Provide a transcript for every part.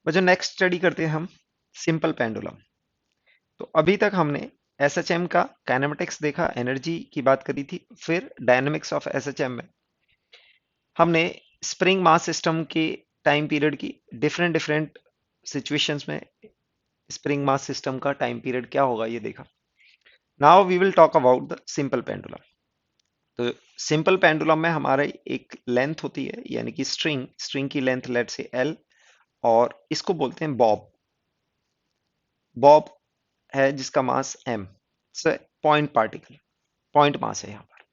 जो next study करते हैं हम सिंपल पेंडुलम। तो अभी तक हमने एसएचएम का काइनेमेटिक्स देखा, एनर्जी की बात करी थी। फिर डायनामिक्स ऑफ एसएचएम में हमने स्प्रिंग मास सिस्टम के टाइम पीरियड की डिफरेंट डिफरेंट सिचुएशंस में स्प्रिंग मास सिस्टम का टाइम पीरियड क्या होगा ये देखा। Now we will talk about the simple pendulum. तो सिंपल पेंडुलम में हमारे एक लेंथ होती है, यानी कि स्ट्रिंग स्ट्रिंग की लेंथ लेट से एल, और इसको बोलते हैं बॉब। बॉब है जिसका मास एम से पॉइंट पार्टिकल, पॉइंट मास है यहाँ पर।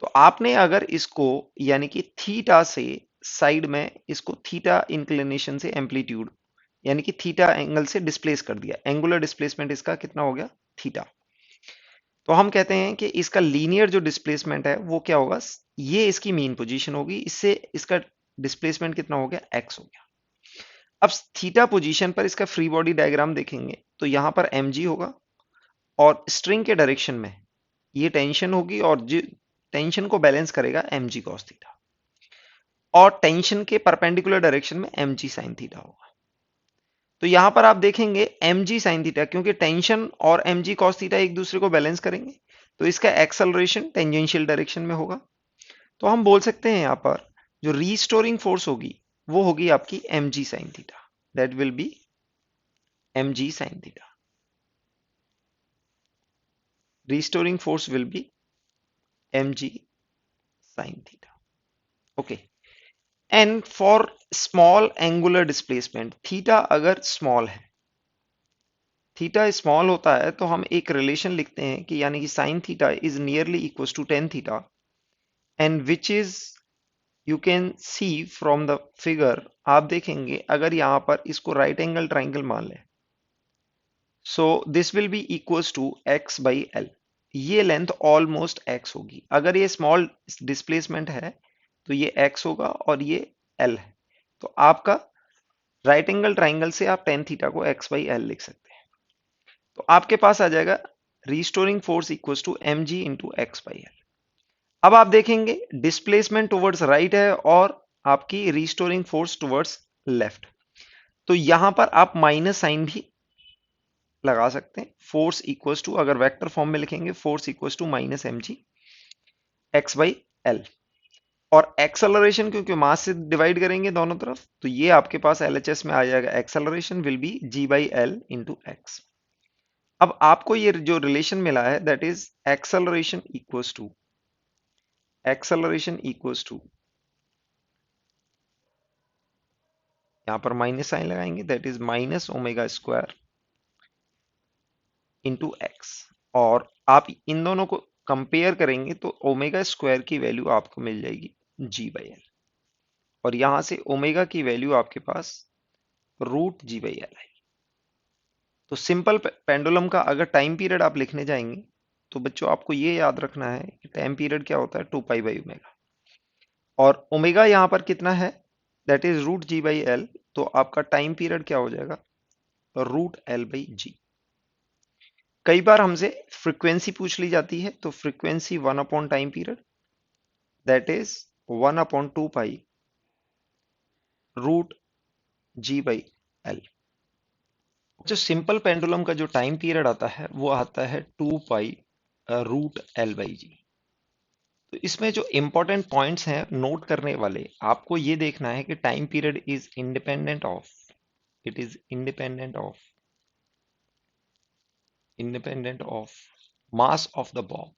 तो आपने अगर इसको यानी कि थीटा से साइड में इसको थीटा इंक्लिनेशन से एम्पलीट्यूड यानी कि थीटा एंगल से डिस्प्लेस कर दिया, एंगुलर डिस्प्लेसमेंट इसका कितना हो गया, थीटा। तो हम कहते हैं कि इसका लीनियर जो डिस्प्लेसमेंट है वो क्या होगा, ये इसकी मीन पोजीशन होगी, इससे इसका डिस्प्लेसमेंट कितना हो गया, एक्स हो गया। अब थीटा पोजीशन पर इसका फ्री बॉडी डायग्राम देखेंगे तो यहां पर mg होगा, और स्ट्रिंग के डायरेक्शन में ये टेंशन होगी, और जो टेंशन को बैलेंस करेगा mg cos थीटा, और टेंशन के परपेंडिकुलर डायरेक्शन में mg sin थीटा होगा। तो यहां पर आप देखेंगे mg sin थीटा, क्योंकि टेंशन और mg cos थीटा एक दूसरे को बैलेंस करेंगे, तो इसका एक्सेलरेशन टेंजेंशियल डायरेक्शन में होगा। तो हम बोल सकते हैं यहां पर जो रीस्टोरिंग फोर्स होगी वो होगी आपकी mg sin theta, that will B mg sin theta. Restoring force will be mg sin theta. Okay. And for small angular displacement, theta अगर small है, थीटा स्मॉल होता है, तो हम एक रिलेशन लिखते हैं कि यानी कि sine theta is nearly equal to tan theta, and which is you can see from the figure. आप देखेंगे अगर यहां पर इसको राइट एंगल ट्राइंगल मान लें, so this will be equals to x by L. ये लेंथ ऑलमोस्ट एक्स होगी। अगर ये स्मॉल डिस्प्लेसमेंट है तो ये एक्स होगा और ये एल है। तो आपका राइट एंगल ट्राइंगल से आप टेन थीटा को एक्स बाई एल लिख सकते हैं। तो आपके पास आ जाएगा restoring force equals to M G into x by L. अब आप देखेंगे डिस्प्लेसमेंट टुवर्ड्स राइट है और आपकी रीस्टोरिंग फोर्स टुवर्ड्स लेफ्ट, तो यहां पर आप माइनस साइन भी लगा सकते हैं। फोर्स इक्वल्स टू, अगर वेक्टर फॉर्म में लिखेंगे, force equals to minus M G x by L. और एक्सेलरेशन क्योंकि मास से डिवाइड करेंगे दोनों तरफ, तो ये आपके पास एलएचएस में आ जाएगा, acceleration will be G by L into x. अब आपको ये जो रिलेशन मिला है that is acceleration equals to यहां पर माइनस साइन लगाएंगे, that is minus omega square into x. और आप इन दोनों को कंपेयर करेंगे तो ओमेगा स्क्वायर की वैल्यू आपको मिल जाएगी जी बाई एल, और यहां से ओमेगा की वैल्यू आपके पास रूट जी बाई एल है। तो सिंपल पेंडुलम का अगर टाइम पीरियड आप लिखने जाएंगे तो बच्चों आपको ये याद रखना है कि टाइम पीरियड क्या होता है, टू पाई बाई ओमेगा, और ओमेगा यहां पर कितना है, that is root ji by L. तो आपका टाइम पीरियड क्या हो जाएगा, रूट एल बाई जी। कई बार हमसे फ्रीक्वेंसी पूछ ली जाती है, तो frequency one upon time period, that is one upon two pi root ji by l. जो सिंपल पेंडुलम का जो टाइम पीरियड आता है वो आता है two pi root L by g. तो इसमें जो इंपॉर्टेंट पॉइंट्स हैं नोट करने वाले, आपको ये देखना है कि time period is independent of, it is independent of mass of the Bob,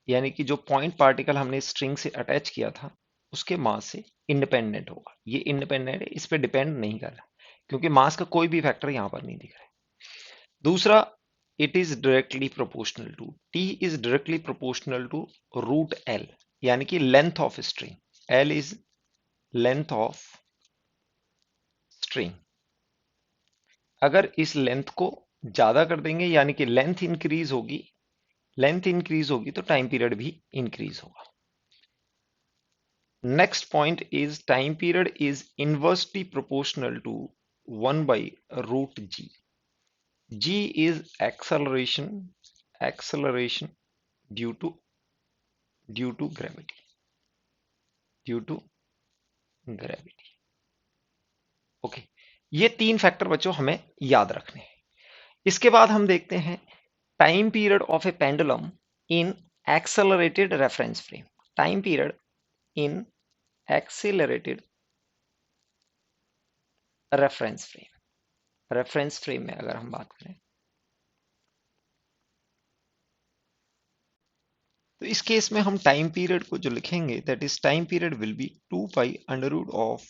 यानी कि जो पॉइंट पार्टिकल हमने स्ट्रिंग से अटैच किया था उसके मास से इंडिपेंडेंट होगा। ये इंडिपेंडेंट है, इस पे डिपेंड नहीं कर रहा, क्योंकि मास का कोई भी फैक्टर यहां पर नहीं दिख रहा है। दूसरा, it is directly proportional to, T is directly proportional to root L, यानी कि length of string, L is length of string. अगर इस लेंथ को ज्यादा कर देंगे यानी कि लेंथ इंक्रीज होगी तो टाइम पीरियड भी इंक्रीज होगा। Next point is time period is inversely proportional to one by root G. G is acceleration due to gravity, due to gravity. Okay, ये तीन फैक्टर बच्चों हमें याद रखने हैं। इसके बाद हम देखते हैं time period of A pendulum in accelerated reference frame. Time period in accelerated reference frame में अगर हम बात करें तो इस केस में हम टाइम पीरियड को जो लिखेंगे that is time period will be 2 pi under root of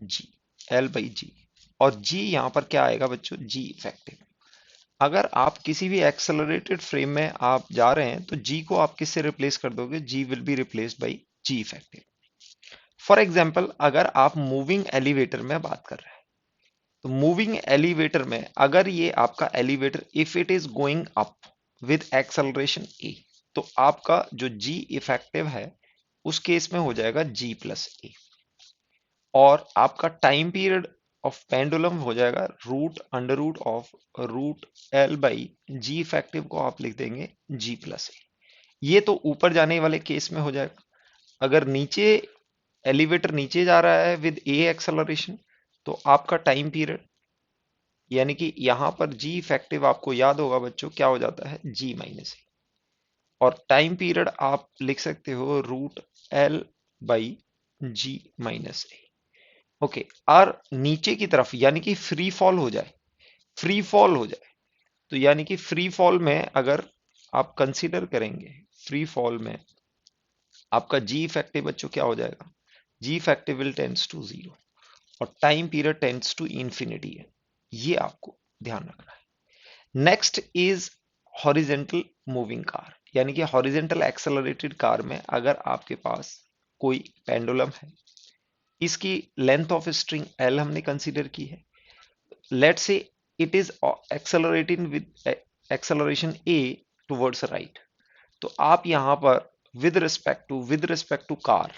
g, L by g. और जी यहां पर क्या आएगा बच्चों, जी इफेक्टिव। अगर आप किसी भी एक्सेलरेटेड फ्रेम में आप जा रहे हैं तो जी को आप किससे रिप्लेस कर दोगे, g will be replaced by ji effective. For example अगर आप मूविंग एलिवेटर में बात कर रहे हैं तो मूविंग एलिवेटर में अगर ये आपका elevator if it is going up with acceleration a, तो आपका जो जी इफेक्टिव है उस केस में हो जाएगा जी प्लस ए। और आपका टाइम पीरियड ऑफ पेंडुलम हो जाएगा root under root of root L by ji effective को आप लिख देंगे जी प्लस ए। ये तो ऊपर जाने वाले केस में हो जाएगा। अगर नीचे एलिवेटर नीचे जा रहा है विद ए एक्सेलरेशन तो आपका टाइम पीरियड यानी कि यहां पर जी इफेक्टिव आपको याद होगा बच्चों क्या हो जाता है, जी माइनस ए। और टाइम पीरियड आप लिख सकते हो root L by G minus A. Okay, और नीचे की तरफ यानी कि फ्री फॉल हो जाए, फ्री फॉल हो जाए तो यानी कि फ्री फॉल में अगर आप कंसीडर करेंगे फ्री फॉल में आपका जी इफेक्टिव बच्चों क्या हो जाएगा, g effective will tends to zero और time period tends to infinity है। ये आपको ध्यान रखना है। Next is horizontal moving car, यानी कि हॉरिजेंटल एक्सेलरेटेड कार में अगर आपके पास कोई पेंडुलम है, इसकी लेंथ ऑफ स्ट्रिंग एल हमने कंसीडर की है। Let's say it is accelerating with acceleration A towards right, तो आप यहां पर विद रिस्पेक्ट टू कार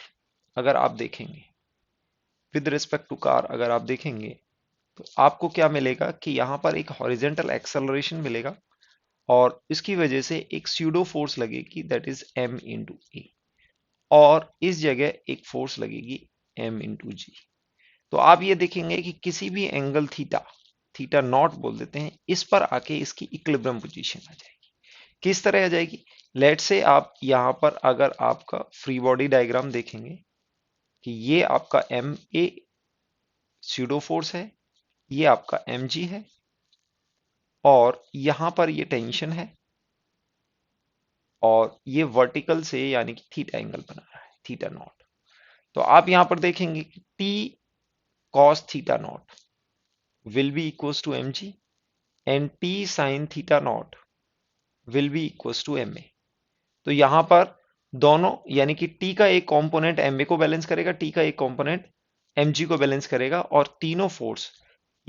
अगर आप देखेंगे विद रिस्पेक्ट टू कार अगर आप देखेंगे तो आपको क्या मिलेगा कि यहां पर एक हॉरिजेंटल एक्सेलरेशन मिलेगा और इसकी वजह से एक स्यूडो फोर्स लगेगी दैट इज एम इंटू ए, और इस जगह एक फोर्स लगेगी एम इंटू जी। तो आप ये देखेंगे कि किसी भी एंगल थीटा, थीटा नॉट बोल देते हैं, इस पर आके इसकी इक्विलिब्रियम पोजीशन आ जाएगी। किस तरह आ जाएगी, लेट से आप यहां पर अगर आपका फ्री बॉडी डायग्राम देखेंगे कि ये आपका एम ए स्यूडो फोर्स है, ये आपका एम जी है और यहां पर ये टेंशन है और ये वर्टिकल से यानी कि थीटा एंगल बना रहा है, थीटा नॉट। तो आप यहां पर देखेंगे कि T cos theta naught will be equals to M G and T sine theta naught will be equals to M A. तो यहां पर दोनों यानी कि टी का एक कंपोनेंट एम ए को बैलेंस करेगा, टी का एक कंपोनेंट एम जी को बैलेंस करेगा और तीनों फोर्स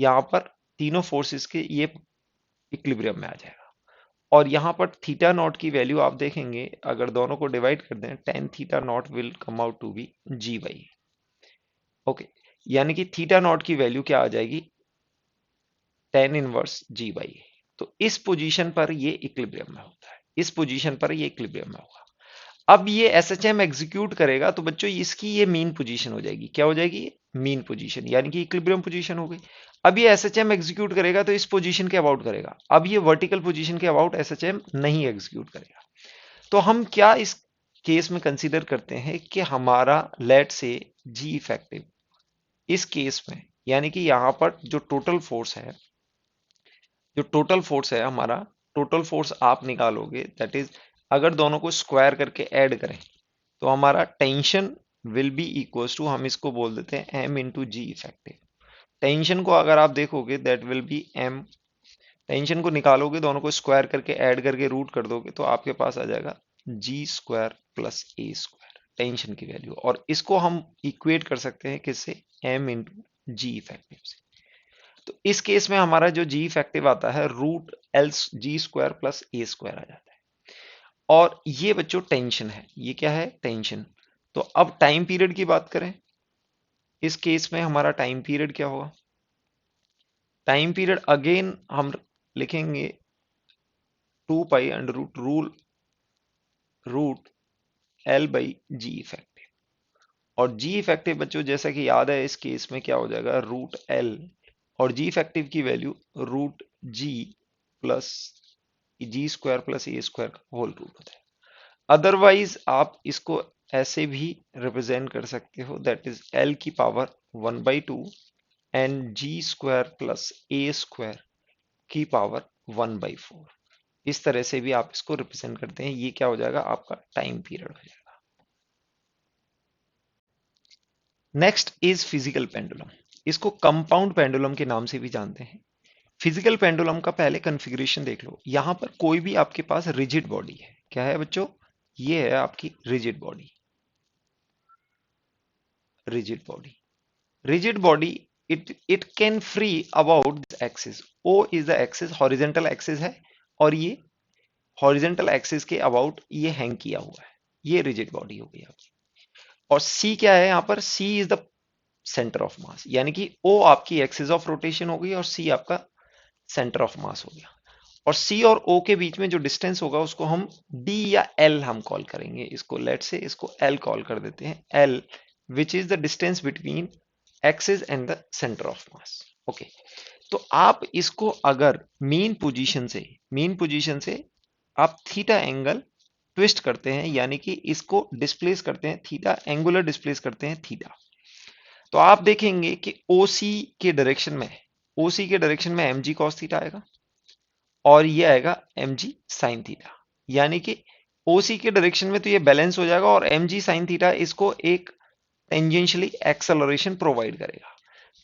यहां पर तीनों फोर्सेस के ये इक्विलिब्रियम में आ जाएगा। और यहां पर थीटा नॉट की वैल्यू आप देखेंगे अगर दोनों को डिवाइड कर दें tan theta naught will come out to be G by. Okay, यानी कि थीटा नॉट की वैल्यू क्या आ जाएगी, टेन इनवर्स जी बाई। तो इस पोजीशन पर ये इक्विलिब्रियम में होता है, इस पोजीशन पर ये इक्विलिब्रियम में होगा। अब ये एसएचएम एग्जीक्यूट करेगा तो बच्चों इसकी ये मीन पोजीशन हो जाएगी, क्या हो जाएगी, मीन पोजीशन यानी कि इक्विलिब्रियम पोजीशन हो गई। अब ये एसएचएम एग्जीक्यूट करेगा तो इस पोजीशन के अबाउट करेगा, अब ये वर्टिकल पोजीशन के अबाउट एसएचएम नहीं एग्जीक्यूट करेगा। तो हम क्या इस केस में कंसीडर करते हैं कि हमारा लेट से जी इफेक्टिव इस केस में यानी कि यहां पर जो टोटल फोर्स है हमारा टोटल फोर्स आप निकालोगे दैट इज अगर दोनों को स्क्वायर करके ऐड करें तो हमारा tension will be equals to, हम इसको बोल देते हैं M into G effective. Tension को अगर आप देखोगे that will be M, tension को निकालोगे दोनों को स्क्वायर करके ऐड करके रूट कर दोगे तो आपके पास आ जाएगा जी स्क्वायर प्लस ए स्क्वायर टेंशन की वैल्यू। और इसको हम इक्वेट कर सकते हैं किससे, एम इंटू जी इफेक्टिव से। तो इस केस में हमारा जो जी इफेक्टिव आता है root l g square plus ए स्क्वायर आ जाता है। और ये बच्चों टेंशन है, ये क्या है, टेंशन। तो अब टाइम पीरियड की बात करें, इस केस में हमारा टाइम पीरियड क्या होगा, टाइम पीरियड अगेन हम लिखेंगे 2 pi under root L by ji effective. और जी इफेक्टिव बच्चों जैसा कि याद है इस केस में क्या हो जाएगा, रूट एल, और जी इफेक्टिव की वैल्यू रूट जी प्लस जी स्क्वायर प्लस ए स्क्वायर का होल रूट होता है। अदरवाइज आप इसको ऐसे भी रिप्रेजेंट कर सकते हो, दैट इज एल की power 1/2 and G square plus A square की पावर 1/4। इस तरह से भी आप इसको रिप्रेजेंट करते हैं। ये क्या हो जाएगा, आपका टाइम पीरियड हो जाएगा। Next is physical pendulum. इसको कंपाउंड पेंडुलम के नाम से भी जानते हैं। फिजिकल पेंडुलम का पहले कॉन्फ़िगरेशन देख लो। यहां पर कोई भी आपके पास रिजिड बॉडी है। क्या है बच्चों, ये है आपकी rigid body. Rigid body, rigid body, it can free about this axis. O is the axis, horizontal axis है, और ये हॉरिजेंटल एक्सिस के अबाउट ये हैंग किया हुआ है। ये रिजिड बॉडी हो गई आपकी। और सी क्या है, यहां पर c is the centre of mass, यानी कि ओ आपकी एक्सिस ऑफ रोटेशन हो गई और सी आपका सेंटर ऑफ मास हो गया। और सी और ओ के बीच में जो डिस्टेंस होगा उसको हम डी या एल हम कॉल करेंगे। इसको लेट से इसको एल कॉल कर देते हैं, L, which is the distance between axis and the centre of mass. Okay, तो आप इसको अगर मेन पोजीशन से आप थीटा एंगल ट्विस्ट करते हैं, यानी कि इसको डिस्प्लेस करते हैं थीटा, एंगुलर डिस्प्लेस करते हैं थीटा, तो आप देखेंगे कि ओसी के डायरेक्शन में, ओसी के डायरेक्शन में एम जी कॉस थीटा आएगा, और ये आएगा एम जी साइन थीटा। यानी कि ओसी के डायरेक्शन में तो ये बैलेंस हो जाएगा, और एम जी साइन थीटा इसको एक टेंजेंशियली एक्सेलरेशन प्रोवाइड करेगा।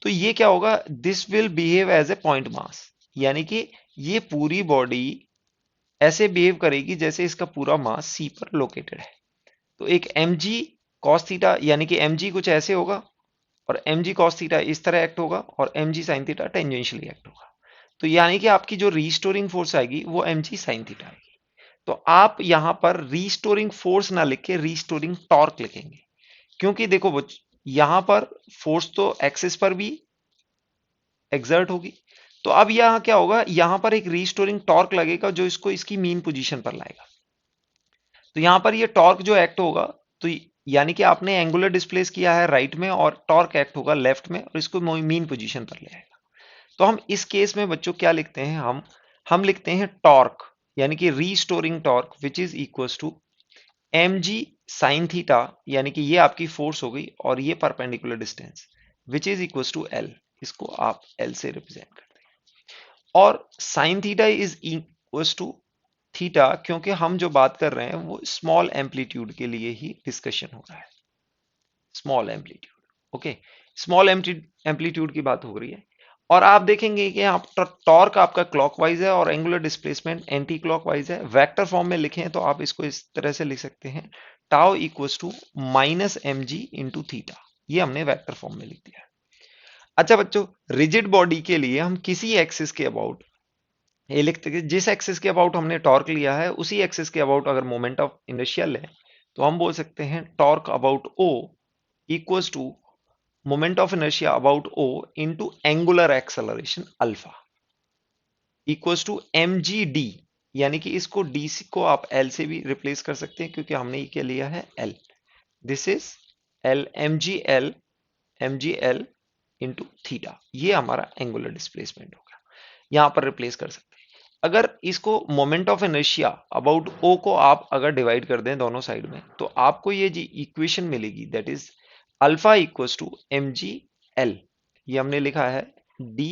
तो ये क्या होगा, this will behave as a point mass, यानी कि ये पूरी बॉडी ऐसे बिहेव करेगी जैसे इसका पूरा मास सी पर लोकेटेड है। तो एक एम जी कॉस थीटा, यानी कि एम जी कुछ ऐसे होगा, और एम जी कॉस थीटा इस तरह एक्ट होगा, और M G sine theta tangentially act होगा। तो यानी कि आपकी जो रीस्टोरिंग फोर्स आएगी वो एम जी साइन थीटा आएगी। तो आप यहां पर रीस्टोरिंग फोर्स ना लिख के रीस्टोरिंग टॉर्क लिखेंगे, क्योंकि देखो यहां पर फोर्स तो एक्सिस पर भी एक्सर्ट होगी। तो अब यहां क्या होगा, यहां पर एक रीस्टोरिंग टॉर्क लगेगा जो इसको इसकी मीन पोजीशन पर लाएगा। तो यहां पर ये टॉर्क जो एक्ट होगा, तो यानी कि आपने एंगुलर डिस्प्लेस किया है राइट में, और टॉर्क एक्ट होगा लेफ्ट में, और इसको मीन पोजीशन पर ले आएगा। तो हम इस केस में बच्चों क्या लिखते हैं, हम लिखते हैं टॉर्क, यानी कि restoring torque, which is equals to M G sine theta, यानी कि ये आपकी फोर्स हो गई, और ये perpendicular distance, which is equals to L. इसको आप एल से रिप्रेजेंट करते हैं। और sine theta is equals to theta, क्योंकि हम जो बात कर रहे हैं वो स्मॉल एम्पलीट्यूड के लिए ही डिस्कशन हो रहा है। Small amplitude, okay, small amplitude की बात हो रही है। और आप देखेंगे कि यहाँ टॉर्क आपका क्लॉकवाइज है और एंगुलर डिस्प्लेसमेंट एंटी क्लॉकवाइज है। वेक्टर फॉर्म में लिखें तो आप इसको इस तरह से लिख सकते हैं, tau equals to minus M G into theta. ये हमने वेक्टर फॉर्म में लिख दिया। अच्छा बच्चों, रिजिड बॉडी के लिए हम किसी एक्सिस के अबाउट ये लिखते हैं, जिस एक्सिस के अबाउट हमने टॉर्क लिया है उसी एक्सिस के अबाउट अगर मोमेंट ऑफ इनर्शिया लें, तो हम बोल सकते हैं torque about O equals to moment of inertia about O into angular acceleration alpha equals to M G D. यानी कि इसको डी को आप एल से भी रिप्लेस कर सकते हैं, क्योंकि हमने ये क्या लिया है, L. This is L, M ji L into theta. ये हमारा एंगुलर डिस्प्लेसमेंट होगा, यहां पर रिप्लेस कर सकते हैं। अगर इसको मोमेंट ऑफ इनर्शिया अबाउट ओ को आप अगर डिवाइड कर दें दोनों साइड में, तो आपको ये जी इक्वेशन मिलेगी, that is alpha equals to M ji L. ये हमने लिखा है D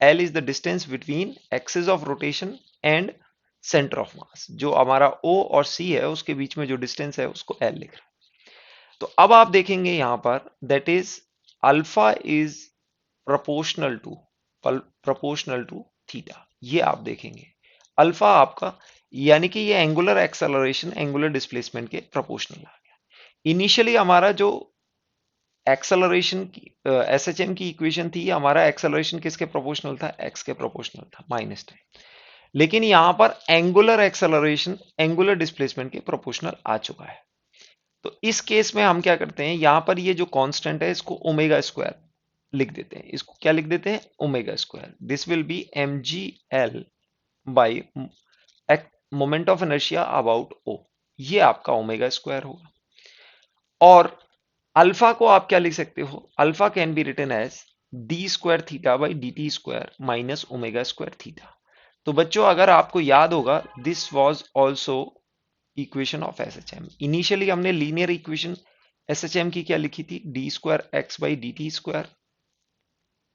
L is the distance between axis of rotation and centre of mass. जो हमारा ओ और सी है उसके बीच में जो डिस्टेंस है उसको एल लिख रहा है। तो अब आप देखेंगे यहां पर, that is alpha is proportional to proportional to theta. ये आप देखेंगे अल्फा आपका, यानी कि ये एंगुलर एक्सेलरेशन एंगुलर डिस्प्लेसमेंट के प्रोपोर्शनल आ गया। इनिशियली हमारा जो एक्सेलरेशन की एसएचएम की इक्वेशन थी, हमारा एक्सेलरेशन किसके प्रोपोर्शनल था, एक्स के प्रोपोर्शनल था, माइनस टाइम। लेकिन यहां पर एंगुलर एक्सेलरेशन एंगुलर डिस्प्लेसमेंट के प्रोपोर्शनल आ चुका है। तो इस केस में हम क्या करते हैं, यहां पर ये जो कांस्टेंट है इसको ओमेगा स्क्वायर लिख देते हैं। इसको क्या लिख देते हैं, omega square. This will be m G L by moment of inertia about o. ये आपका ओमेगा स्क्वायर होगा। और अल्फा को आप क्या लिख सकते हो, alpha can be written as D square theta by D T square minus omega square theta. तो बच्चों अगर आपको याद होगा, this was also equation of SHM. Initially हमने लीनियर इक्वेशन एसएचएम की क्या लिखी थी, D square x by D T square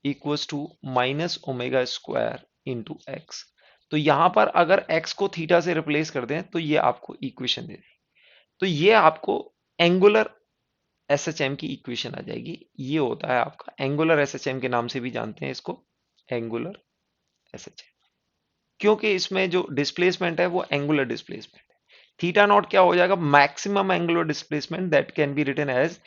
equals to minus omega square into x. तो यहां पर अगर एक्स को थीटा से रिप्लेस कर दें तो ये आपको इक्वेशन दे दें, तो ये आपको एंगुलर एसएचएम की इक्वेशन आ जाएगी। ये होता है आपका एंगुलर एसएचएम के नाम से भी जानते हैं इसको, एंगुलर एसएचएम, क्योंकि इसमें जो डिस्प्लेसमेंट है वो एंगुलर डिस्प्लेसमेंट है। थीटा नॉट क्या हो जाएगा, maximum angular displacement that can be written as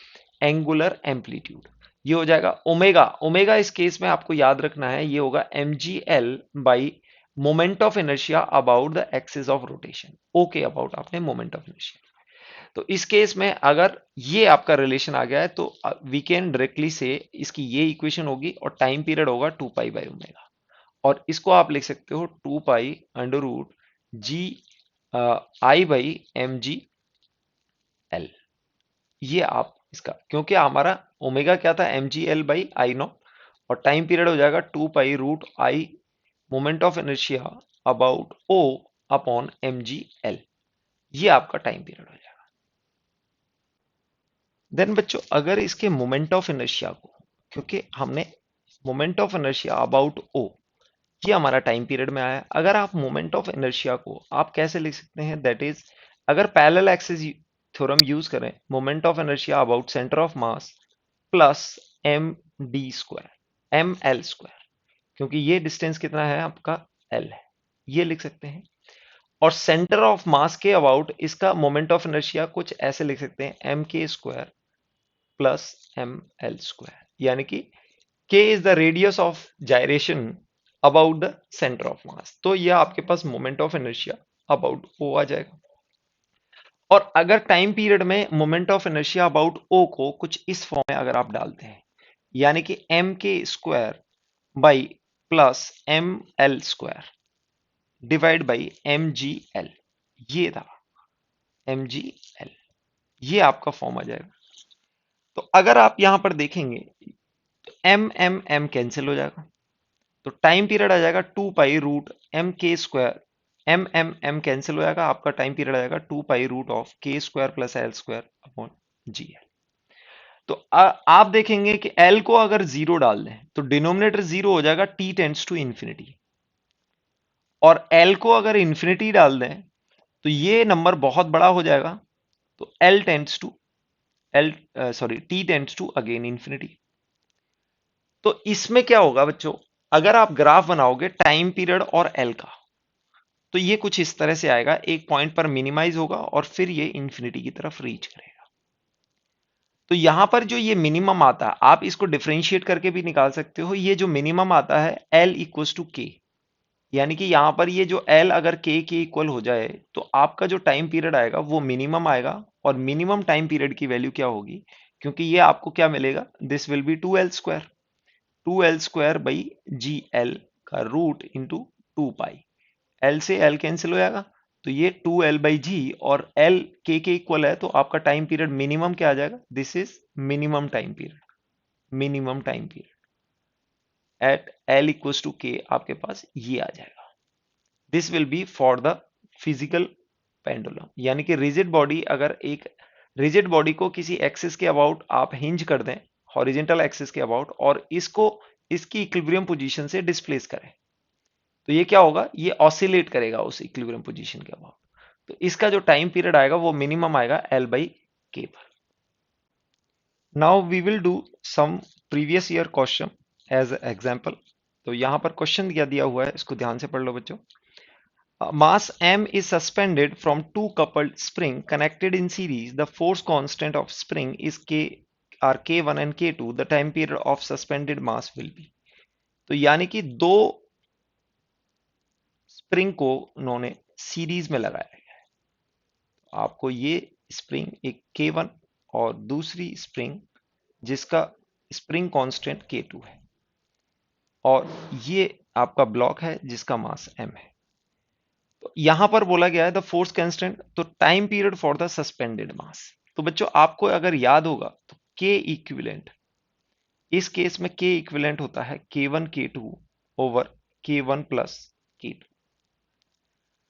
angular amplitude. ये हो जाएगा ओमेगा। ओमेगा इस केस में आपको याद रखना है, ये होगा mgl by moment of inertia about the axis of rotation. Okay, about आपने मोमेंट ऑफ इनर्शिया। तो इस केस में अगर ये आपका रिलेशन आ गया है तो वी कैन डायरेक्टली से इसकी ये इक्वेशन होगी और टाइम पीरियड होगा 2 पाई बाई ओमेगा, और इसको आप लिख सकते हो 2 pi under root G I by M ji L. ये आप इसका, क्योंकि हमारा ओमेगा क्या था, M G L by I naught, और टाइम पीरियड हो जाएगा 2 pi root I moment of inertia about O upon M ji L. ये आपका टाइम पीरियड हो जाएगा। देन बच्चों अगर इसके मोमेंट ऑफ इनर्शिया को, क्योंकि हमने moment of inertia about o, ये हमारा टाइम पीरियड में आया, अगर आप मोमेंट ऑफ इनर्शिया को आप कैसे लिख सकते हैं, दैट इज अगर पैरेलल एक्सिस थ्योरम यूज करें, moment of inertia about centre of mass plus M D square M L square, क्योंकि ये डिस्टेंस कितना है आपका, एल है, ये लिख सकते हैं। और सेंटर ऑफ मास के अबाउट इसका मोमेंट ऑफ इनर्शिया कुछ ऐसे लिख सकते हैं, एम के square plus M L square, यानी कि k is the radius of gyration about the centre of mass. तो यह आपके पास moment of inertia about o आ जाएगा। और अगर टाइम पीरियड में moment of inertia about o को कुछ इस फॉर्म में अगर आप डालते हैं, यानी कि एम के square by plus M L square divide by M ji L, ये था एम जी एल, ये आपका फॉर्म आ जाएगा। तो अगर आप यहां पर देखेंगे तो एम एम एम कैंसिल हो जाएगा, तो टाइम पीरियड आ जाएगा 2 पाई रूट एम के square, M M M cancel हो जाएगा, आपका टाइम पीरियड आ जाएगा 2 pi root of K square plus L square upon G L. तो आप देखेंगे कि एल को अगर जीरो डाल दें तो डिनोमिनेटर जीरो हो जाएगा, टी टेंड्स टू इन्फिनिटी, और एल को अगर इन्फिनिटी डाल दें तो ये नंबर बहुत बड़ा हो जाएगा, तो L tends to L sorry T tends to again infinity. तो इसमें क्या होगा बच्चों, अगर आप ग्राफ बनाओगे टाइम पीरियड और एल का, तो ये कुछ इस तरह से आएगा, एक पॉइंट पर मिनिमाइज होगा और फिर ये इंफिनिटी की तरफ रीच करेगा। तो यहां पर जो ये मिनिमम आता है, आप इसको डिफरेंशिएट करके भी निकाल सकते हो, ये जो मिनिमम आता है L इक्वल्स टू के, यानी कि यहां पर ये जो L अगर के इक्वल हो जाए तो आपका जो टाइम पीरियड आएगा वो मिनिमम आएगा, और मिनिमम टाइम पीरियड की वैल्यू क्या होगी, क्योंकि ये आपको क्या मिलेगा, this will B 2L square, 2L square by G L का रूट इंटू 2 पाई, एल से एल कैंसिल हो जाएगा, तो ये 2L बाई जी, और एल के इक्वल है, तो आपका टाइम पीरियड मिनिमम क्या आ जाएगा, this is minimum time period, minimum time period at L equals to K आपके पास ये आ जाएगा। This will be for the physical pendulum, यानी कि रिजिड बॉडी, अगर एक रिजिड बॉडी को किसी एक्सिस के अबाउट आप हिंज कर दें, हॉरिजेंटल एक्सिस के अबाउट, और इसको इसकी इक्विलिब्रियम पोजीशन से डिस्प्लेस करें, तो ये क्या होगा, ये ऑसिलेट करेगा उस इक्विलिब्रियम पोजीशन के अबाउट, तो इसका जो टाइम पीरियड आएगा वो मिनिमम आएगा एल बाई के पर। Now we will do some previous year question as example. तो यहां पर क्वेश्चन क्या दिया हुआ है, इसको ध्यान से पढ़ लो बच्चों। Mass m is suspended from two coupled spring connected in series. The force constant of spring is k are k1 and k2. The time period of suspended mass will be. तो यानी कि दो स्प्रिंग को उन्होंने series में लगाया गया है। आपको ये स्प्रिंग एक k1 और दूसरी स्प्रिंग जिसका स्प्रिंग कांस्टेंट k2 है, और ये आपका ब्लॉक है जिसका मास m है। तो यहां पर बोला गया है द फोर्स कांस्टेंट, तो time period for the suspended mass, तो बच्चों आपको अगर याद होगा तो के इक्विवेलेंट, इस केस में के इक्विवेलेंट होता है K1 K2 over K1 plus K2।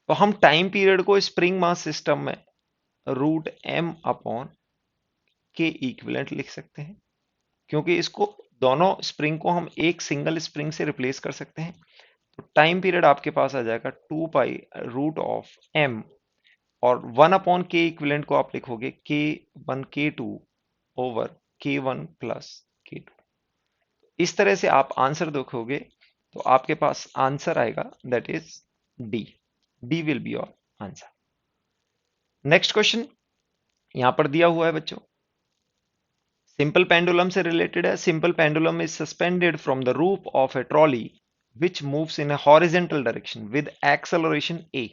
तो हम टाइम पीरियड को स्प्रिंग मास सिस्टम में रूट एम अपॉन के इक्विवेलेंट लिख सकते हैं, क्योंकि इसको दोनों स्प्रिंग को हम एक सिंगल स्प्रिंग से रिप्लेस कर सकते हैं। तो टाइम पीरियड आपके पास आ जाएगा 2 पाई रूट ऑफ एम, और 1 अपॉन के इक्विवेलेंट को आप लिखोगे K1 K2 over K1 plus K2। इस तरह से आप आंसर देखोगे तो आपके पास आंसर आएगा that is D. D will be your answer. Next question यहां पर दिया हुआ है बच्चों, सिंपल पेंडुलम से रिलेटेड है। Simple pendulum is suspended from the roof of A trolley which moves in a horizontal direction with acceleration a,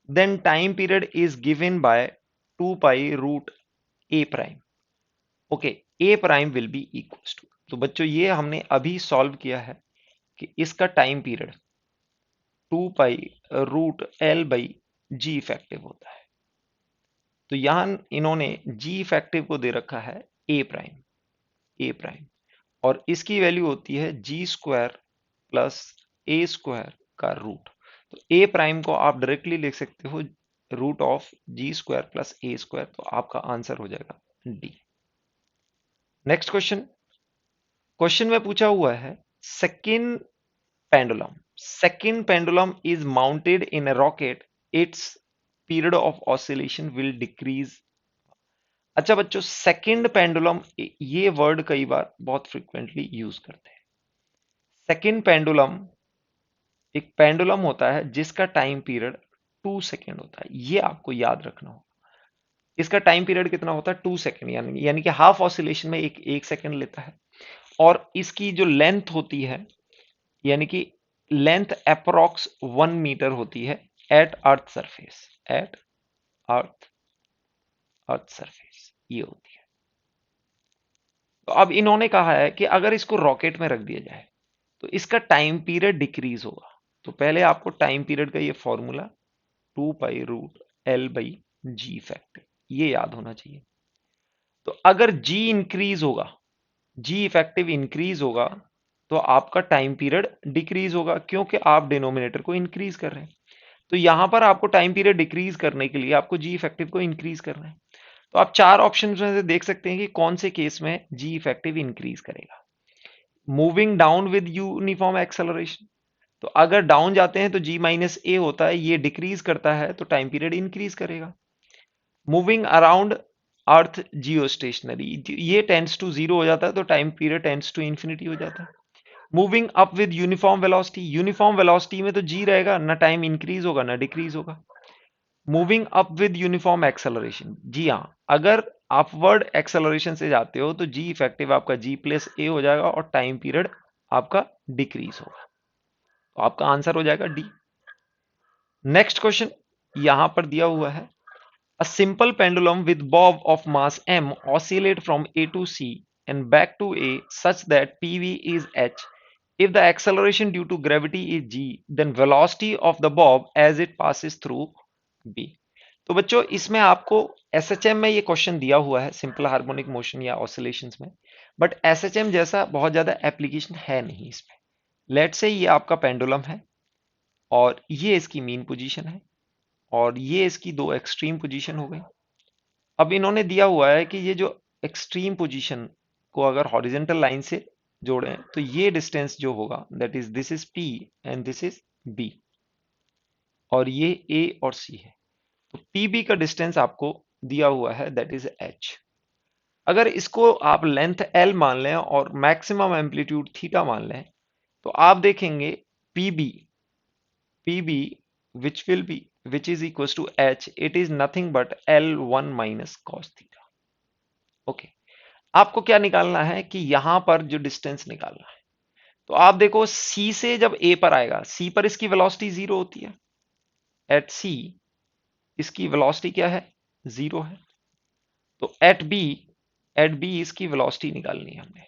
then time period is given by 2 pi root a prime। Okay, a prime will be equals to, तो बच्चों ये हमने अभी solve किया है कि इसका time period 2 pi root L by ji effective होता है। तो यहां इन्होंने जी इफेक्टिव को दे रखा है ए प्राइम, ए प्राइम, और इसकी वैल्यू होती है जी स्क्वायर प्लस ए स्क्वायर का रूट। तो ए प्राइम को आप डायरेक्टली लिख सकते हो root of G square plus A square, तो आपका आंसर हो जाएगा डी। नेक्स्ट क्वेश्चन, क्वेश्चन में पूछा हुआ है second pendulum, second pendulum is mounted in A rocket, it's period of oscillation will decrease. अच्छा बच्चों, सेकेंड पेंडुलम, ये वर्ड कई बार बहुत फ्रिक्वेंटली यूज करते हैं। सेकेंड पेंडुलम एक पेंडुलम होता है जिसका टाइम पीरियड 2 सेकेंड होता है, ये आपको याद रखना होगा। इसका टाइम पीरियड कितना होता है 2 सेकेंड, यानी कि हाफ ऑसिलेशन में एक सेकेंड लेता है। और इसकी जो लेंथ होती है, यानी कि लेंथ अप्रोक्स 1 मीटर होती है at earth surface, at earth surface ये होती है। तो अब इन्होंने कहा है कि अगर इसको रॉकेट में रख दिया जाए तो इसका टाइम पीरियड डिक्रीज होगा। तो पहले आपको टाइम पीरियड का ये formula 2 pi root L by ji effective ये याद होना चाहिए। तो अगर जी इंक्रीज होगा, जी इफेक्टिव इंक्रीज होगा, तो आपका टाइम पीरियड डिक्रीज होगा, क्योंकि आप डिनोमिनेटर को इंक्रीज कर रहे हैं। तो यहां पर आपको टाइम पीरियड डिक्रीज करने के लिए आपको जी इफेक्टिव को इंक्रीज करना है। तो आप चार ऑप्शन में से देख सकते हैं कि कौन से केस में जी इफेक्टिव इंक्रीज करेगा। Moving down with uniform acceleration, तो अगर डाउन जाते हैं तो जी माइनस ए होता है, ये डिक्रीज करता है तो टाइम पीरियड इंक्रीज करेगा। Moving around earth geostationary, ये टेंड्स टू जीरो हो जाता है तो time period tends to infinity हो जाता है। Moving up with uniform velocity, uniform velocity में तो जी रहेगा, ना टाइम इंक्रीज होगा ना डिक्रीज होगा। Moving up with uniform acceleration, g हाँ, अगर अपवर्ड एक्सेलरेशन से जाते हो तो जी इफेक्टिव आपका जी प्लस ए हो जाएगा और टाइम पीरियड आपका डिक्रीज होगा। तो आपका आंसर हो जाएगा डी। नेक्स्ट क्वेश्चन यहां पर दिया हुआ है, a simple pendulum with Bob of mass m oscillate from a to c and back to a such that pv is h, if the acceleration due to gravity is g, then velocity of the bob as it passes through b। तो बच्चों इसमें आपको SHM में ये question दिया हुआ है, simple harmonic motion या ऑसिलेशंस में, बट एसएचएम जैसा बहुत ज्यादा एप्लीकेशन है नहीं इसमें। लेट से ये आपका पेंडुलम है और ये इसकी मीन पोजीशन है और ये इसकी दो एक्सट्रीम पोजीशन हो गई। अब इन्होंने दिया हुआ है कि ये जो एक्सट्रीम पोजीशन को अगर हॉरिजेंटल लाइन से जोड़ें तो ये डिस्टेंस जो होगा that is this is P and this is B, और ये ए और सी है। तो पी बी का डिस्टेंस आपको दिया हुआ है दैट इज एच। अगर इसको आप लेंथ एल मान लें और मैक्सिमम एम्पलीट्यूड थीटा मान लें तो आप देखेंगे PB, PB which will be which is equals to h, it is nothing but L1 minus cos theta। Okay, आपको क्या निकालना है कि यहां पर जो डिस्टेंस निकालना है, तो आप देखो C से जब A पर आएगा, C पर इसकी वेलोसिटी जीरो होती है, एट C इसकी वेलोसिटी क्या है जीरो है। तो एट B इसकी वेलोसिटी निकालनी है हमने,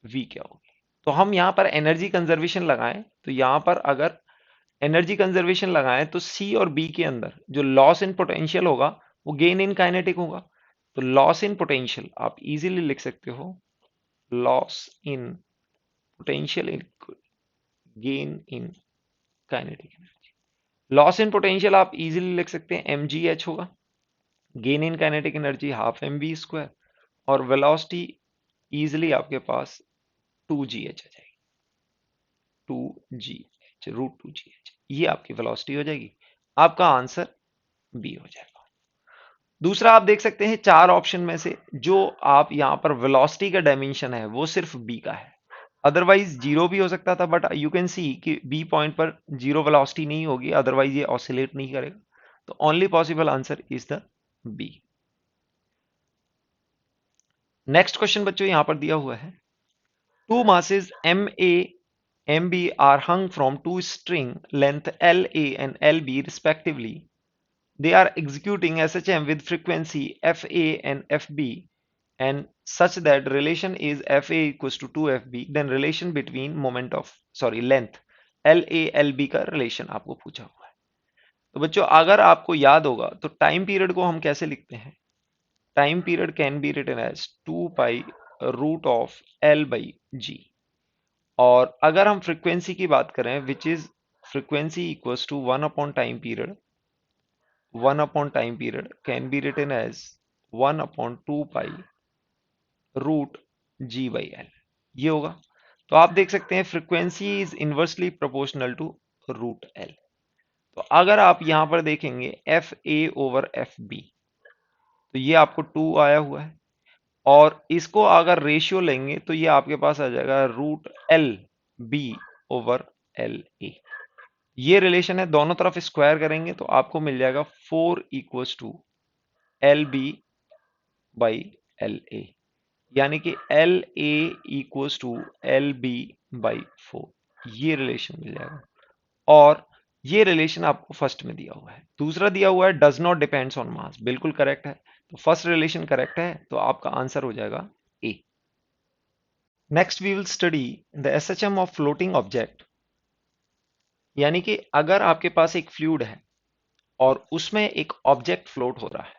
V क्या होगी। तो हम यहां पर एनर्जी कंजर्वेशन लगाएं, तो यहां पर अगर एनर्जी कंजर्वेशन लगाएं तो सी और बी के अंदर जो लॉस इन पोटेंशियल होगा वो गेन इन काइनेटिक होगा। तो लॉस इन पोटेंशियल आप इजीली लिख सकते हो, loss in potential gain in kinetic energy. Loss in potential आप इजीली लिख सकते हैं mgh होगा, gain in kinetic energy half mv square, और वेलोसिटी इजीली आपके पास 2gh आ जाएगी, 2gh रूट 2gh, ये आपकी वेलोसिटी हो जाएगी। आपका आंसर बी हो जाएगा। दूसरा आप देख सकते हैं चार ऑप्शन में से जो आप यहां पर वेलोसिटी का डायमेंशन है वो सिर्फ बी का है, अदरवाइज जीरो भी हो सकता था, बट यू कैन सी कि बी पॉइंट पर जीरो वेलोसिटी नहीं होगी, अदरवाइज ये ऑसिलेट नहीं करेगा। तो only possible answer is the B. Next question बच्चों यहां पर दिया हुआ है, two masses M A M B are hung from two string length L A and L B respectively. They are executing SHM with frequency FA and FB, and such that relation is FA equals to 2FB, then relation between moment of length LA LB का relation आपको पूछा हुआ है। तो बच्चों अगर आपको याद होगा तो टाइम पीरियड को हम कैसे लिखते हैं, time period can be written as 2 pi root of L by G। और अगर हम फ्रीक्वेंसी की बात करें which is frequency equals to 1 upon time period, 1 upon time period can be written as 1 upon 2 pi root ji by L, ये होगा। तो आप देख सकते हैं frequency is inversely proportional to root L. तो अगर आप यहां पर देखेंगे F A over F B, तो ये आपको 2 आया हुआ है, और इसको अगर रेशियो लेंगे तो ये आपके पास आ जाएगा root L B over L A. ये रिलेशन है, दोनों तरफ स्क्वायर करेंगे तो आपको मिल जाएगा 4 equals to L B by L A, यानी कि L A equals to L B by 4, ये रिलेशन मिल जाएगा। और ये रिलेशन आपको फर्स्ट में दिया हुआ है। दूसरा दिया हुआ है डज नॉट डिपेंड्स ऑन मास, बिल्कुल करेक्ट है, तो फर्स्ट रिलेशन करेक्ट है, तो आपका आंसर हो जाएगा a. Next we will study the SHM of floating object, यानी कि अगर आपके पास एक फ्लूइड है और उसमें एक ऑब्जेक्ट फ्लोट हो रहा है,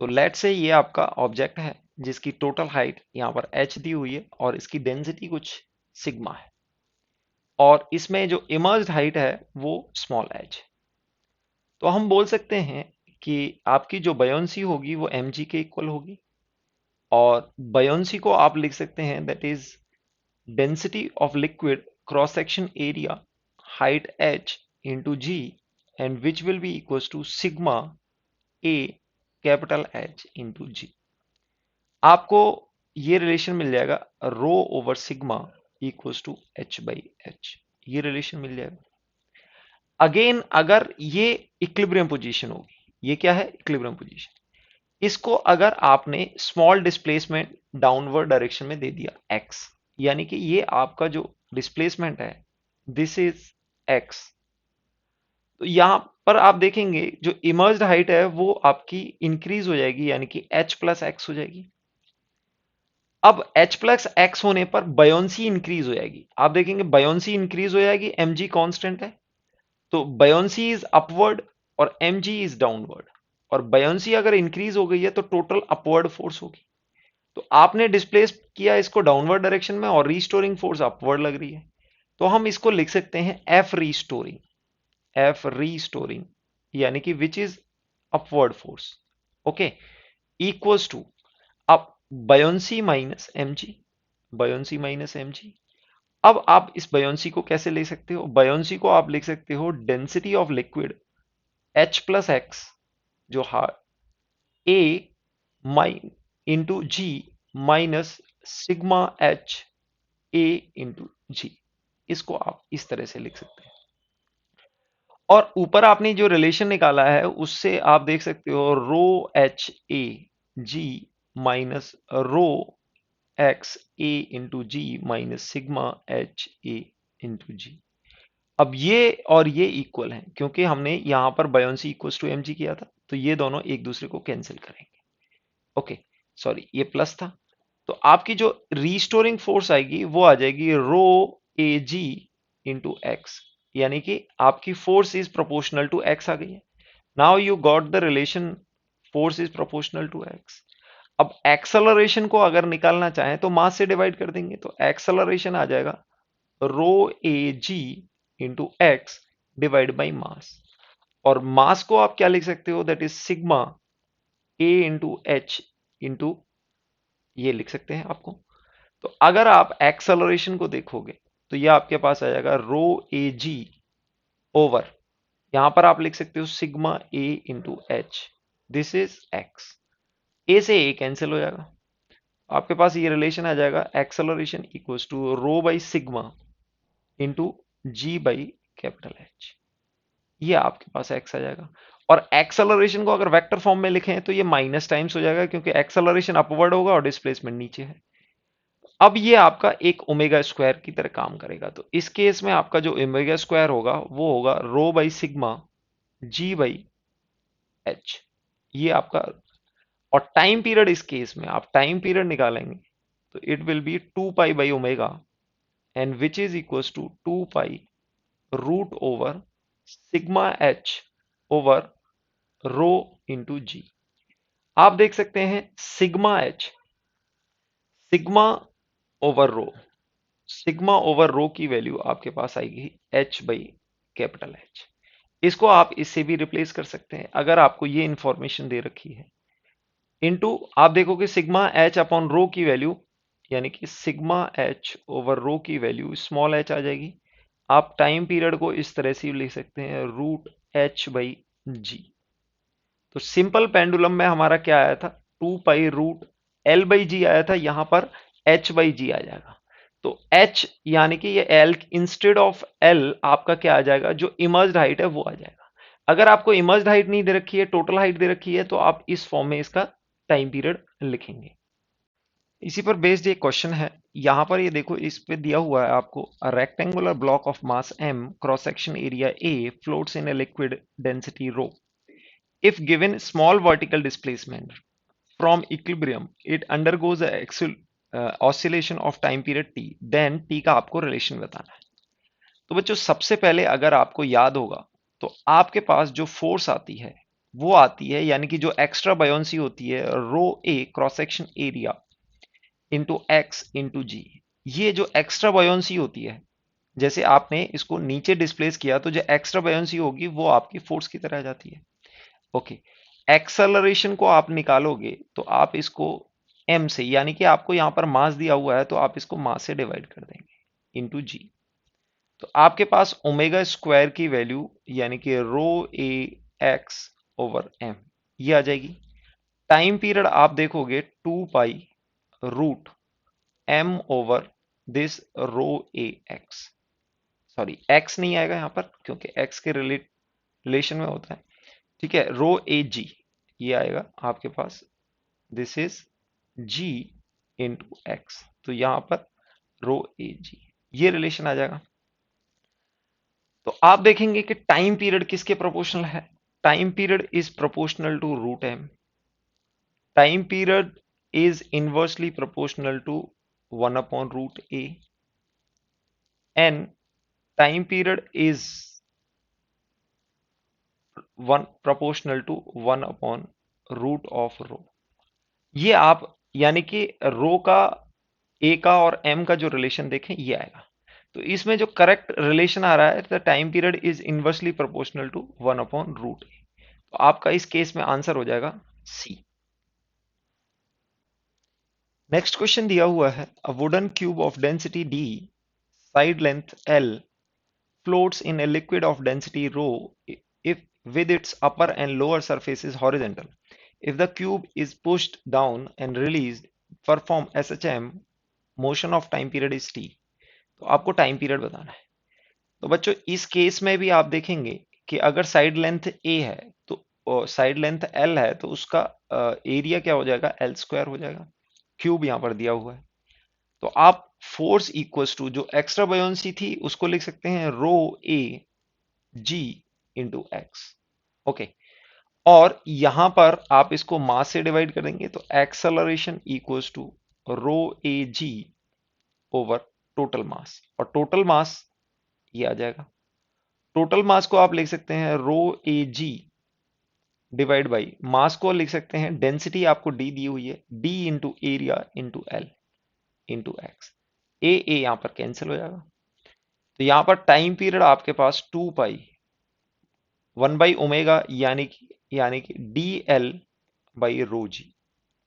तो लेट से ये आपका ऑब्जेक्ट है जिसकी टोटल हाइट यहाँ पर h दी हुई है और इसकी डेंसिटी कुछ सिग्मा है, और इसमें जो इमर्ज्ड हाइट है वो स्मॉल h। तो हम बोल सकते हैं कि आपकी जो बयोंसी होगी वो mg के इक्वल होगी, और बयोंसी को आप लिख सकते हैं that is density of liquid cross section area height h into g, and which will be equals to sigma a capital H into g. आपको ये रिलेशन मिल जाएगा rho over sigma equals to h by h, ये relation मिल जाएगा। Again अगर ये equilibrium position होगी, ये क्या है इक्विलिब्रियम पोजीशन, इसको अगर आपने स्मॉल डिस्प्लेसमेंट डाउनवर्ड डायरेक्शन में दे दिया x, यानी कि ये आपका जो डिस्प्लेसमेंट है दिस इज x, तो यहां पर आप देखेंगे जो इमर्ज्ड हाइट है वो आपकी इंक्रीज हो जाएगी, यानी कि h प्लस एक्स हो जाएगी। अब h प्लस एक्स होने पर बयोंसी इंक्रीज हो जाएगी, आप देखेंगे बयोंसी इंक्रीज हो जाएगी, mg कांस्टेंट है, तो बयोंसी इज अपवर्ड और mg इज डाउनवर्ड, और बयोंसी अगर इंक्रीज हो गई है तो टोटल अपवर्ड फोर्स होगी। तो आपने डिस्प्लेस किया इसको डाउनवर्ड डायरेक्शन में और रीस्टोरिंग फोर्स अपवर्ड लग रही है, तो हम इसको लिख सकते हैं एफ रीस्टोरिंग, एफ रीस्टोरिंग यानी कि which is upward force, okay, equals to अब buoyancy minus mg, buoyancy minus mg। अब आप इस बयोंसी को कैसे ले सकते हो, बयोंसी को आप लिख सकते हो density of liquid h plus x जो a माइन into g minus sigma h a into g, इसको आप इस तरह से लिख सकते हैं। और ऊपर आपने जो रिलेशन निकाला है उससे आप देख सकते हो rho h a g minus rho x a into g minus sigma h a into g. अब ये और ये इक्वल हैं क्योंकि हमने यहां पर बायोंसी इक्वल्स टू mg किया था, तो ये दोनों एक दूसरे को कैंसिल करेंगे। ओके सॉरी ये प्लस था, तो आपकी जो रीस्टोरिंग फोर्स आएगी वो आ जाएगी रो ए जी इंटू एक्स, यानी कि आपकी force is proportional to x आ गई है। Now you got the relation force is proportional to x. अब एक्सेलरेशन को अगर निकालना चाहें तो मास से डिवाइड कर देंगे, तो एक्सेलरेशन आ जाएगा rho A g into x divide by mass. और मास को आप क्या लिख सकते हो, that is sigma a into h into, ये लिख सकते हैं आपको। तो अगर आप एक्सेलरेशन को देखोगे तो ये आपके पास आ जाएगा रो ए जी ओवर, यहां पर आप लिख सकते हो sigma a into h, this is x. A से ए कैंसिल हो जाएगा, आपके पास ये रिलेशन आ जाएगा acceleration equals to rho by sigma into g by capital H. ये आपके पास एक्स आ जाएगा। और एक्सेलरेशन को अगर वेक्टर फॉर्म में लिखें तो ये माइनस टाइम्स हो जाएगा, क्योंकि एक्सेलरेशन अपवर्ड होगा और डिस्प्लेसमेंट नीचे है। अब ये आपका एक ओमेगा स्क्वायर की तरह काम करेगा, तो इस केस में आपका जो ओमेगा स्क्वायर होगा वो होगा rho by sigma g by h, ये आपका। और टाइम पीरियड, इस केस में आप टाइम पीरियड निकालेंगे तो it will be 2 pi by omega, and which is equals to 2 pi root over sigma h over rho into g. आप देख सकते हैं sigma h, sigma over rho, sigma over rho की value आपके पास आएगी H by capital H. इसको आप इससे भी रिप्लेस कर सकते हैं अगर आपको ये इंफॉर्मेशन दे रखी है। इनटू आप देखोगे सिग्मा एच अपॉन रो की वैल्यू, यानी कि सिग्मा एच ओवर रो की वैल्यू स्मॉल एच आ जाएगी। आप टाइम पीरियड को इस तरह से लिख सकते हैं रूट एच बाई जी। तो सिंपल पेंडुलम में हमारा क्या आया था, 2 पाई रूट एल बाई जी आया था, यहां पर एच बाई जी आ जाएगा। तो एच यानी कि ये एल इंस्टेड ऑफ एल आपका क्या आ जाएगा, जो इमर्ज्ड हाइट है वो आ जाएगा। अगर आपको इमर्ज्ड हाइट नहीं दे रखी है, टोटल हाइट दे रखी है, तो आप इस फॉर्म में इसका टाइम पीरियड लिखेंगे। इसी पर बेस्ड एक क्वेश्चन है, यहां पर ये देखो, इस पे दिया हुआ है आपको, a rectangular block of mass m, cross section area a, floats in a liquid density rho. If given small vertical displacement from equilibrium, it undergoes a oscillation of time period t, then t का आपको relation बताना है। तो बच्चों सबसे पहले अगर आपको याद होगा तो आपके पास जो फोर्स आती है वो आती है, यानी कि जो एक्स्ट्रा बायोंसी होती है, rho a cross section area into x into g. ये जो एक्स्ट्रा बायोंसी होती है, जैसे आपने इसको नीचे डिस्प्लेस किया तो जो एक्स्ट्रा बायोंसी होगी वो आपकी फोर्स की तरह आ जाती है। ओके, एक्सेलरेशन को आप निकालोगे तो आप इसको m से, यानी कि आपको यहां पर मास दिया हुआ है तो आप इसको मास से डिवाइड कर देंगे इंटू जी। तो आपके पास ओमेगा स्क्वायर की वैल्यू, यानी कि rho A X over M, ये आ जाएगी। टाइम पीरियड आप देखोगे 2 pi root M over this rho A X, sorry X नहीं आएगा यहां पर क्योंकि एक्स के रिलेशन में होता है। ठीक है, रो ए जी ये आएगा आपके पास, this is g into x, तो यहां पर रो ए जी, ये रिलेशन आ जाएगा। तो आप देखेंगे कि टाइम पीरियड किसके प्रोपोर्शनल है, time period is proportional to root M, time period is inversely proportional to 1 upon root a, and time period is 1 proportional to 1 upon root of rho। ये आप, यानी कि रो का, ए का और एम का जो रिलेशन देखें ये आएगा। तो इसमें जो करेक्ट रिलेशन आ रहा है, the time period is inversely proportional to 1 upon root a. तो आपका इस केस में आंसर हो जाएगा सी। नेक्स्ट क्वेश्चन दिया हुआ है, a wooden cube of density D, side length L, floats in a liquid of density rho if with its upper and lower surfaces horizontal. If the cube is pushed down and released, perform SHM, motion of time period is t। तो आपको time period बताना है। तो बच्चों इस case में भी आप देखेंगे कि अगर साइड लेंथ ए है तो साइड लेंथ एल है, तो उसका एरिया क्या हो जाएगा, एल स्क्वायर हो जाएगा। क्यूब यहां पर दिया हुआ है, तो आप फोर्स इक्वल्स टू जो एक्स्ट्रा बायोंसी थी उसको लिख सकते हैं रो ए जी इंटू एक्स। ओके, और यहां पर आप इसको मास से डिवाइड कर देंगे तो acceleration equals to rho A g over total mass, और टोटल मास ये आ जाएगा। टोटल मास को आप लिख सकते हैं रो ए जी डिवाइड बाई मास को लिख सकते हैं, डेंसिटी आपको डी दी हुई है, d into area into l into x. A यहां पर कैंसिल हो जाएगा। तो यहां पर टाइम पीरियड आपके पास 2 पाई 1/ओमेगा यानी कि डी एल बाई रो जी,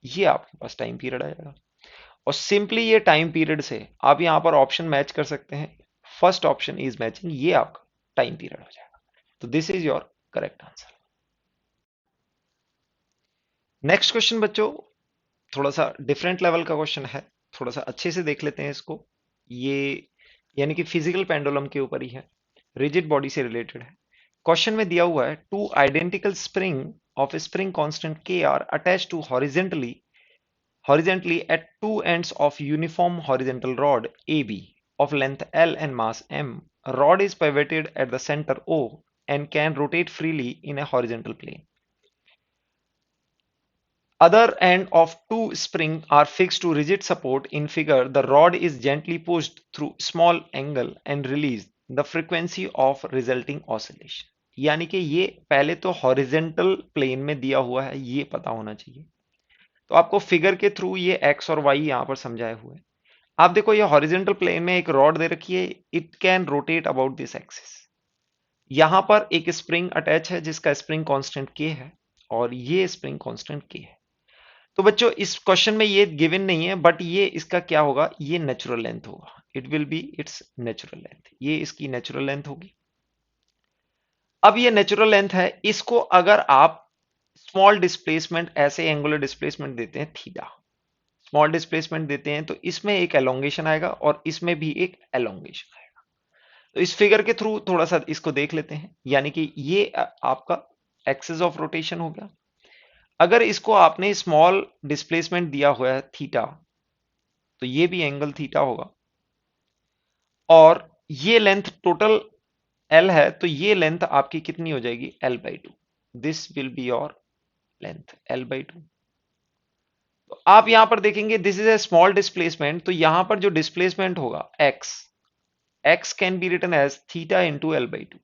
ये आपके पास टाइम पीरियड आ जाएगा। और सिंपली ये टाइम पीरियड से आप यहां पर ऑप्शन मैच कर सकते हैं। फर्स्ट ऑप्शन इज मैचिंग, ये आपका टाइम पीरियड हो जाएगा। तो this is your correct answer. Next question बच्चों थोड़ा सा डिफरेंट लेवल का क्वेश्चन है, थोड़ा सा अच्छे से देख लेते हैं इसको। ये यानी कि फिजिकल पेंडुलम के ऊपर ही है, रिजिड बॉडी से रिलेटेड है। क्वेश्चन में दिया हुआ है two identical spring of spring constant k are attach to horizontally at two ends of uniform horizontal rod AB of length L and mass M. Rod is pivoted at the center O and can rotate freely in a horizontal plane. Other end of two springs are fixed to rigid support. In figure, the rod is gently pushed through small angle and released. The frequency of resulting oscillation. यानी कि ये पहले तो horizontal plane में दिया हुआ है, ये पता होना चाहिए। तो आपको फिगर के थ्रू ये एक्स और वाई यहां पर समझाए हुए हैं। आप देखो ये हॉरिजेंटल प्लेन में एक रॉड दे रखी है, it can rotate about this axis. यहां पर एक स्प्रिंग अटैच है जिसका स्प्रिंग कांस्टेंट के है और ये स्प्रिंग कांस्टेंट के है। तो बच्चों इस क्वेश्चन में ये गिवन नहीं है, बट ये इसका क्या होगा, ये नेचुरल लेंथ होगा। It will B it's natural length, ये इसकी नेचुरल लेंथ होगी। अब ये नेचुरल लेंथ है, इसको अगर आप स्मॉल डिस्प्लेसमेंट, ऐसे एंगुलर डिस्प्लेसमेंट देते हैं थीटा, स्मॉल डिस्प्लेसमेंट देते हैं, तो इसमें एक एलोंगेशन आएगा और इसमें भी एक एलोंगेशन आएगा। तो इस फिगर के थ्रू थोड़ा सा इसको देख लेते हैं। यानी कि ये आपका एक्सिस ऑफ रोटेशन हो गया। अगर इसको आपने स्मॉल डिस्प्लेसमेंट दिया हुआ है थीटा, तो ये भी एंगल थीटा होगा। और ये लेंथ टोटल एल है, तो ये लेंथ आपकी कितनी हो जाएगी, L/2। This will be your length L/2। तो आप यहां पर देखेंगे this is a small displacement, तो यहां पर जो डिस्प्लेसमेंट होगा x can be written as theta into L/2।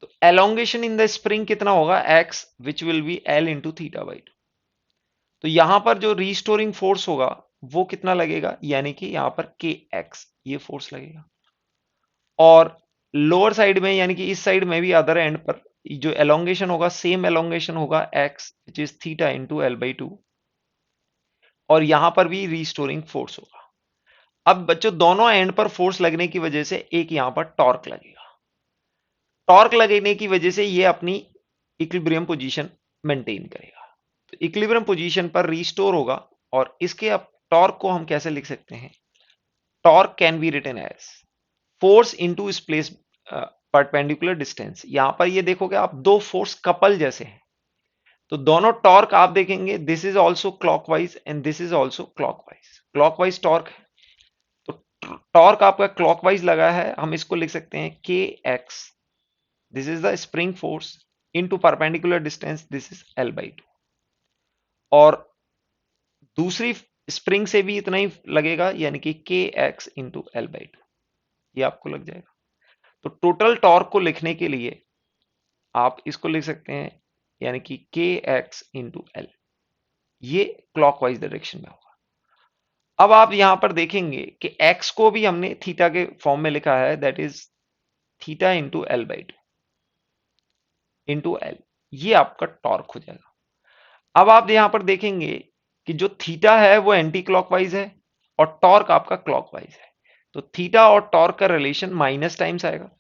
तो एलोंगेशन इन द स्प्रिंग कितना होगा, x which will be L into थीटा/2। तो यहां पर जो रीस्टोरिंग फोर्स होगा वो कितना लगेगा, यानी कि यहां पर kx ये फोर्स लगेगा। और लोअर साइड में यानी कि इस साइड में भी अदर एंड पर जो एलोंगेशन होगा, सेम एलोंगेशन होगा x which is theta into L/2। और यहां पर भी रीस्टोरिंग फोर्स होगा। अब बच्चों दोनों एंड पर फोर्स लगने की वजह से एक यहां पर टॉर्क लगेगा। टॉर्क लगने की वजह से ये अपनी इक्विलिब्रियम पोजीशन मेंटेन करेगा। तो इक्विलिब्रियम पोजीशन पर रीस्टोर होगा। और इसके अब टॉर्क को हम कैसे लिख सकते हैं, torque can be written as force into space perpendicular distance. यहां पर ये देखोगे आप दो फोर्स कपल जैसे हैं, तो दोनों टॉर्क आप देखेंगे this is also clockwise and this is also clockwise, clockwise torque है। तो टॉर्क आपका क्लॉकवाइज लगा है, हम इसको लिख सकते हैं के x, this is the spring force into perpendicular distance, this is L/2। और दूसरी स्प्रिंग से भी इतना ही लगेगा, यानी कि के एक्स इंटू L/2, ये आपको लग जाएगा। तो टोटल टॉर्क को लिखने के लिए आप इसको लिख सकते हैं, यानी कि के एक्स इंटू एल, ये क्लॉकवाइज डायरेक्शन में होगा। अब आप यहां पर देखेंगे कि x को भी हमने थीटा के फॉर्म में लिखा है, that is theta into L/2 into L, ये आपका टॉर्क हो जाएगा। अब आप यहां पर देखेंगे कि जो थीटा है वो एंटी क्लॉकवाइज है और टॉर्क आपका क्लॉकवाइज है। तो थीटा और टॉर्क का रिलेशन माइनस टाइम्स आएगा,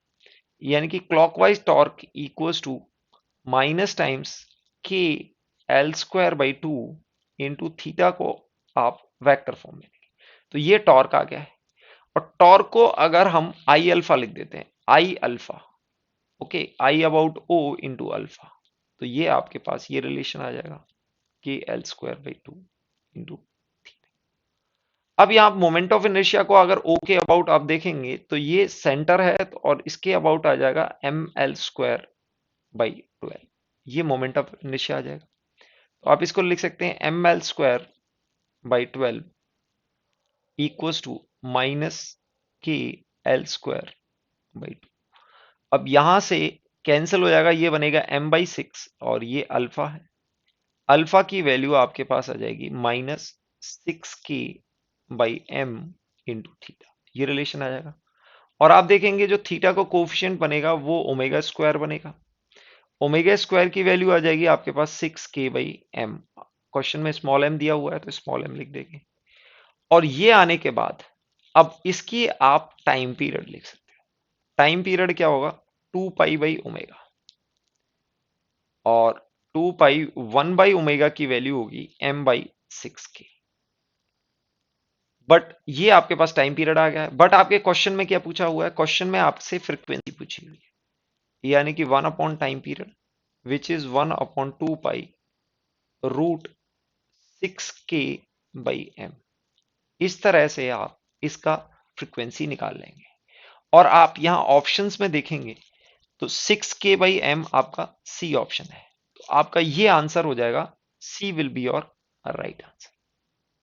यानी कि clockwise torque equals to minus times के L²/2 इंटू थीटा को आप वेक्टर फॉर्म में लिखें, तो ये टॉर्क आ गया है। और टॉर्क को अगर हम आई अल्फा लिख देते हैं, I alpha, okay, I about O into alpha, तो ये आपके पास ये रिलेशन आ जाएगा के L²/2 इंटू। अब यहाँ मोमेंट ऑफ इनर्शिया को अगर ओ के अबाउट आप देखेंगे तो ये सेंटर है, और इसके अबाउट आ जाएगा mL²/12, ये मोमेंट ऑफ इनर्शिया आ जाएगा। तो आप इसको लिख सकते हैं mL²/12 इक्वल्स टू माइनस के L²/2। अब यहां से कैंसिल हो जाएगा, ये बनेगा m/6 और ये अल्फा है। अल्फा की वैल्यू आपके पास आ जाएगी -6k/m इंटू थीटा, ये रिलेशन आ जाएगा। और आप देखेंगे जो थीटा को कोफिशिएंट बनेगा वो ओमेगा स्क्वायर बनेगा। ओमेगा स्क्वायर की वैल्यू आ जाएगी आपके पास 6k/m। क्वेश्चन में स्मॉल m दिया हुआ है तो स्मॉल m लिख देंगे। और ये आने के बाद अब इसकी आप टाइम पीरियड लिख सकते हो। टाइम पीरियड क्या होगा, 2π/ओमेगा, और 2π 1/ओमेगा की वैल्यू होगी m/6k। बट ये आपके पास टाइम पीरियड आ गया है। बट आपके क्वेश्चन में क्या पूछा हुआ है, क्वेश्चन में आपसे फ्रीक्वेंसी पूछी हुई है, यानी कि 1 time period which is 1/2π √6k/m। इस तरह से आप इसका फ्रीक्वेंसी निकाल लेंगे। और आप यहां ऑप्शंस में देखेंगे तो 6k/m आपका सी ऑप्शन है, तो आपका ये आंसर हो जाएगा, c will be your right answer.